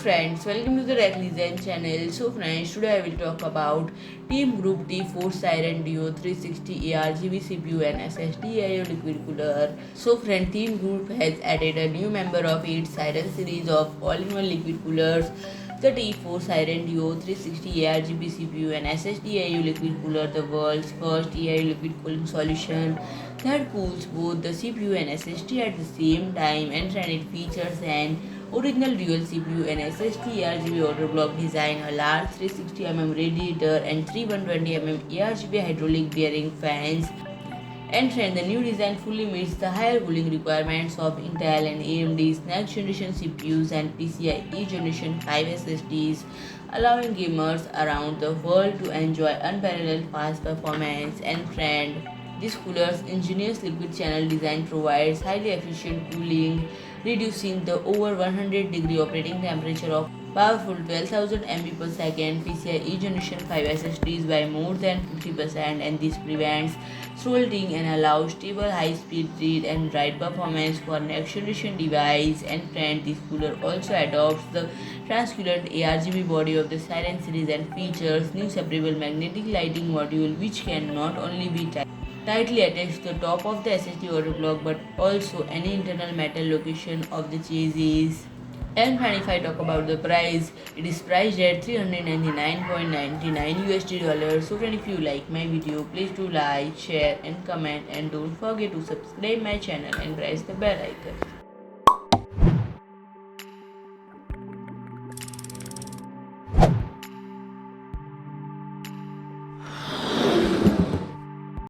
friends, welcome to the Tech Design channel. So friends, today I will talk about Team Group T-FORCE SIREN DUO 360 ARGB CPU and SSD AIO liquid cooler. So friend, Team Group has added a new member of its SIREN series of all-in-one liquid coolers. The T-FORCE SIREN DUO 360 ARGB CPU and SSD AIO liquid cooler, the world's first AIO liquid cooling solution that cools both the CPU and SSD at the same time, and it features an original dual CPU and SSD ARGB outer block design, a large 360 mm radiator, and three 120 mm ARGB hydraulic bearing fans. And the new design fully meets the higher cooling requirements of Intel and AMD's next generation CPUs and PCIe Generation 5 SSDs, allowing gamers around the world to enjoy unparalleled fast performance. And this cooler's ingenious liquid channel design provides highly efficient cooling, reducing the over 100-degree operating temperature of powerful 12,000 MB per second PCIe Generation 5 SSDs by more than 50%, and this prevents throttling and allows stable high-speed read and write performance for next-generation device. And this cooler also adopts the transparent ARGB body of the SIREN series and features new separable magnetic lighting module, which can not only be tightly attached to the top of the SSD outer block but also any internal metal location of the chassis. And if I talk about the price, it is priced at $399.99 USD. So friend, if you like my video, please do like, share and comment, and don't forget to subscribe my channel and press the bell icon.